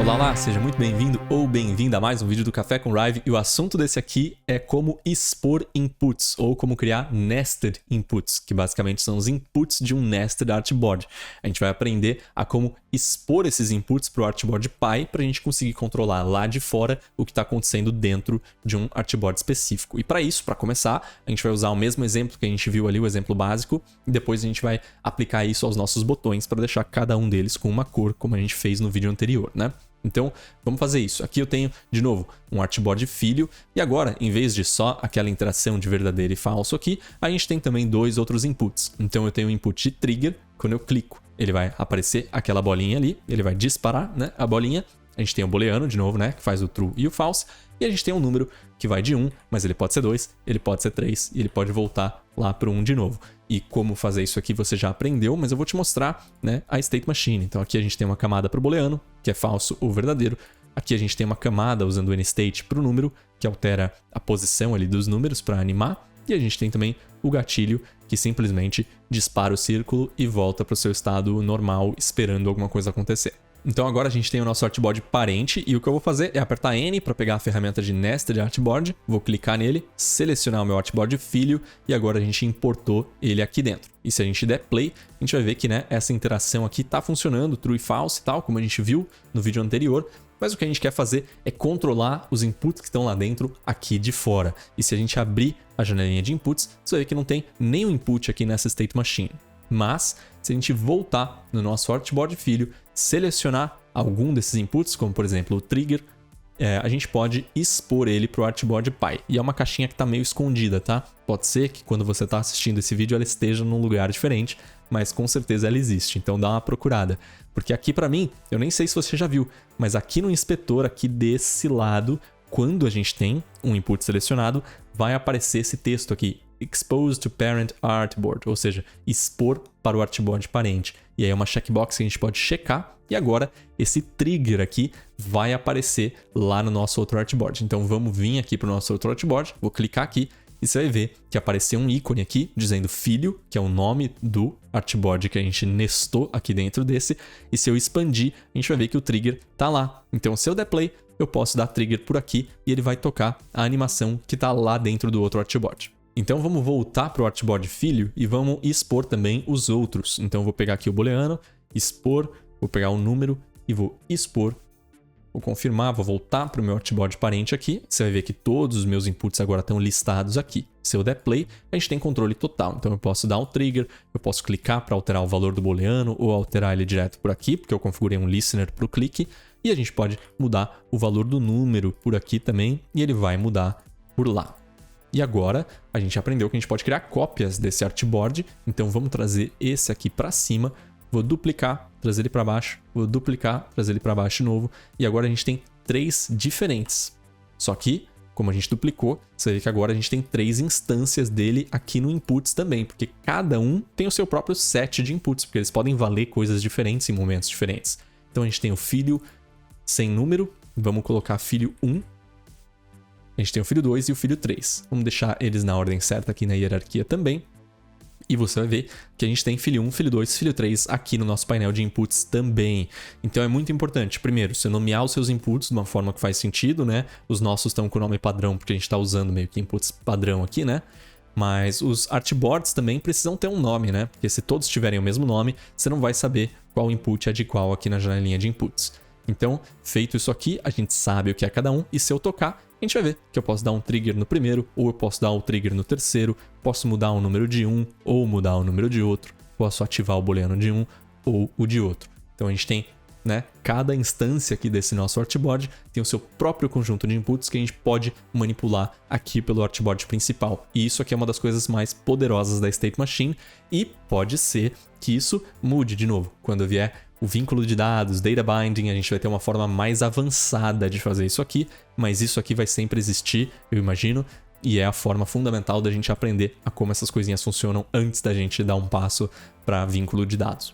Olá, olá, seja muito bem-vindo ou bem-vinda a mais um vídeo do Café com Rive, e o assunto desse aqui é como expor inputs ou como criar nested inputs, que basicamente são os inputs de um nested artboard. A gente vai aprender a como expor esses inputs para o artboard Pi para a gente conseguir controlar lá de fora o que está acontecendo dentro de um artboard específico. E para isso, para começar, a gente vai usar o mesmo exemplo que a gente viu ali, o exemplo básico, e depois a gente vai aplicar isso aos nossos botões para deixar cada um deles com uma cor, como a gente fez no vídeo anterior, né? Então, vamos fazer isso. Aqui eu tenho, de novo, um artboard filho. E agora, em vez de só aquela interação de verdadeiro e falso aqui, a gente tem também dois outros inputs. Então, eu tenho o input de trigger. Quando eu clico, ele vai aparecer aquela bolinha ali. Ele vai disparar, né, a bolinha. A gente tem o booleano, de novo, né, que faz o true e o false. E a gente tem um número que vai de 1, mas ele pode ser 2, ele pode ser 3 e ele pode voltar lá para o 1 de novo. E como fazer isso aqui você já aprendeu, mas eu vou te mostrar, né, a state machine. Então aqui a gente tem uma camada para o booleano, que é falso ou verdadeiro. Aqui a gente tem uma camada usando o nstate para o número, que altera a posição ali dos números para animar. E a gente tem também o gatilho, que simplesmente dispara o círculo e volta para o seu estado normal, esperando alguma coisa acontecer. Então agora a gente tem o nosso artboard parente e o que eu vou fazer é apertar N para pegar a ferramenta de Nested Artboard, vou clicar nele, selecionar o meu artboard filho e agora a gente importou ele aqui dentro. E se a gente der play, a gente vai ver que, né, essa interação aqui está funcionando, true e false e tal, como a gente viu no vídeo anterior, mas o que a gente quer fazer é controlar os inputs que estão lá dentro aqui de fora. E se a gente abrir a janelinha de inputs, você vai ver que não tem nenhum input aqui nessa state machine. Mas, se a gente voltar no nosso artboard filho, selecionar algum desses inputs, como por exemplo o trigger, a gente pode expor ele para o artboard Pi. E é uma caixinha que está meio escondida, tá? Pode ser que quando você está assistindo esse vídeo ela esteja num lugar diferente, mas com certeza ela existe, então dá uma procurada. Porque aqui para mim, eu nem sei se você já viu, mas aqui no inspetor, aqui desse lado, quando a gente tem um input selecionado, vai aparecer esse texto aqui, Expose to Parent Artboard, ou seja, expor para o artboard parente. E aí é uma checkbox que a gente pode checar, e agora esse trigger aqui vai aparecer lá no nosso outro artboard. Então vamos vir aqui para o nosso outro artboard, vou clicar aqui, e você vai ver que apareceu um ícone aqui dizendo filho, que é o nome do artboard que a gente nestou aqui dentro desse, e se eu expandir, a gente vai ver que o trigger está lá. Então se eu der play, eu posso dar trigger por aqui e ele vai tocar a animação que está lá dentro do outro artboard. Então vamos voltar para o artboard filho e vamos expor também os outros. Então eu vou pegar aqui o booleano, expor, vou pegar o número e vou expor. Vou confirmar, vou voltar para o meu artboard parente aqui. Você vai ver que todos os meus inputs agora estão listados aqui. Se eu der play, a gente tem controle total. Então eu posso dar um trigger, eu posso clicar para alterar o valor do booleano ou alterar ele direto por aqui, porque eu configurei um listener para o clique. E a gente pode mudar o valor do número por aqui também e ele vai mudar por lá. E agora a gente aprendeu que a gente pode criar cópias desse artboard, então vamos trazer esse aqui para cima, vou duplicar, trazer ele para baixo, vou duplicar, trazer ele para baixo de novo, e agora a gente tem 3 diferentes. Só que, como a gente duplicou, você vê que agora a gente tem 3 instâncias dele aqui no inputs também, porque cada um tem o seu próprio set de inputs, porque eles podem valer coisas diferentes em momentos diferentes. Então a gente tem o filho sem número, vamos colocar filho 1, a gente tem o filho 2 e o filho 3. Vamos deixar eles na ordem certa aqui na hierarquia também. E você vai ver que a gente tem filho 1, filho 2, filho 3 aqui no nosso painel de inputs também. Então é muito importante, primeiro, você nomear os seus inputs de uma forma que faz sentido, né? Os nossos estão com o nome padrão porque a gente está usando meio que inputs padrão aqui, né? Mas os artboards também precisam ter um nome, né? Porque se todos tiverem o mesmo nome, você não vai saber qual input é de qual aqui na janelinha de inputs. Então, feito isso aqui, a gente sabe o que é cada um, e se eu tocar, a gente vai ver que eu posso dar um trigger no primeiro, ou eu posso dar um trigger no terceiro, posso mudar o número de um, ou mudar o número de outro, posso ativar o booleano de um, ou o de outro. Então a gente tem, né, cada instância aqui desse nosso artboard tem o seu próprio conjunto de inputs que a gente pode manipular aqui pelo artboard principal. E isso aqui é uma das coisas mais poderosas da State Machine, e pode ser que isso mude de novo quando vier o vínculo de dados, data binding, a gente vai ter uma forma mais avançada de fazer isso aqui, mas isso aqui vai sempre existir, eu imagino, e é a forma fundamental da gente aprender a como essas coisinhas funcionam antes da gente dar um passo para vínculo de dados.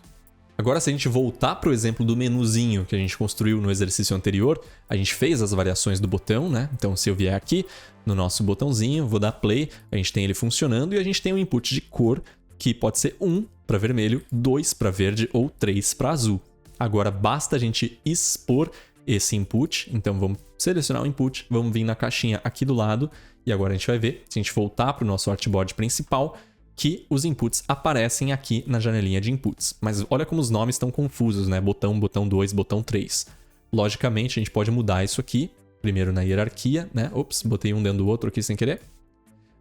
Agora, se a gente voltar para o exemplo do menuzinho que a gente construiu no exercício anterior, a gente fez as variações do botão, né? Então, se eu vier aqui no nosso botãozinho, vou dar play, a gente tem ele funcionando e a gente tem um input de cor que pode ser 1 para vermelho, 2 para verde ou 3 para azul. Agora basta a gente expor esse input. Então vamos selecionar o input, vamos vir na caixinha aqui do lado e agora a gente vai ver, se a gente voltar para o nosso artboard principal, que os inputs aparecem aqui na janelinha de inputs. Mas olha como os nomes estão confusos, né? Botão, botão 2, botão 3. Logicamente, a gente pode mudar isso aqui, primeiro na hierarquia, né? Ops, botei um dentro do outro aqui sem querer.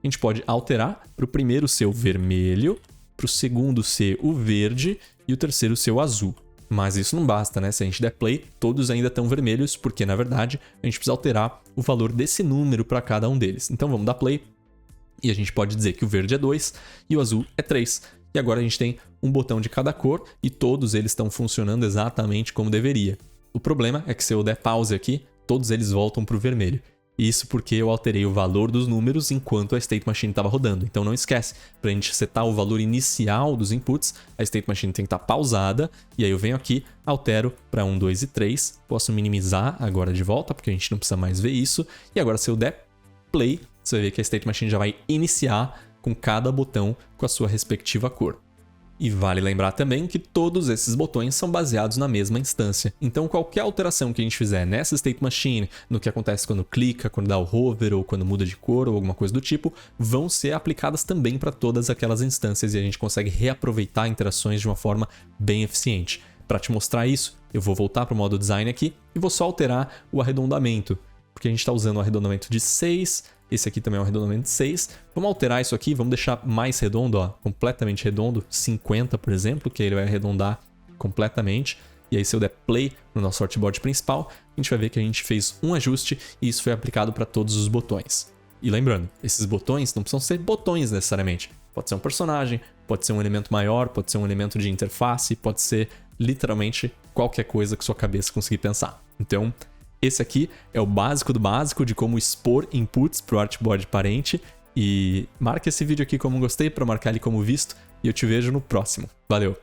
A gente pode alterar para o primeiro ser o vermelho, para o segundo ser o verde e o terceiro ser o azul. Mas isso não basta, né? Se a gente der play, todos ainda estão vermelhos, porque na verdade a gente precisa alterar o valor desse número para cada um deles. Então vamos dar play e a gente pode dizer que o verde é 2 e o azul é 3. E agora a gente tem um botão de cada cor e todos eles estão funcionando exatamente como deveria. O problema é que se eu der pause aqui, todos eles voltam para o vermelho. Isso porque eu alterei o valor dos números enquanto a State Machine estava rodando. Então não esquece, para a gente setar o valor inicial dos inputs, a State Machine tem que estar pausada. E aí eu venho aqui, altero para 1, 2 e 3. Posso minimizar agora de volta, porque a gente não precisa mais ver isso. E agora se eu der play, você vai ver que a State Machine já vai iniciar com cada botão com a sua respectiva cor. E vale lembrar também que todos esses botões são baseados na mesma instância. Então qualquer alteração que a gente fizer nessa State Machine, no que acontece quando clica, quando dá o hover ou quando muda de cor ou alguma coisa do tipo, vão ser aplicadas também para todas aquelas instâncias e a gente consegue reaproveitar interações de uma forma bem eficiente. Para te mostrar isso, eu vou voltar para o modo design aqui e vou só alterar o arredondamento, porque a gente está usando o arredondamento de 6, esse aqui também é um arredondamento de 6. Vamos alterar isso aqui, vamos deixar mais redondo, ó, completamente redondo, 50, por exemplo, que ele vai arredondar completamente. E aí se eu der play no nosso artboard principal, a gente vai ver que a gente fez um ajuste e isso foi aplicado para todos os botões. E lembrando, esses botões não precisam ser botões necessariamente. Pode ser um personagem, pode ser um elemento maior, pode ser um elemento de interface, pode ser literalmente qualquer coisa que sua cabeça conseguir pensar. Então, esse aqui é o básico do básico de como expor inputs para o artboard parente. E marca esse vídeo aqui como gostei para marcar ele como visto e eu te vejo no próximo. Valeu!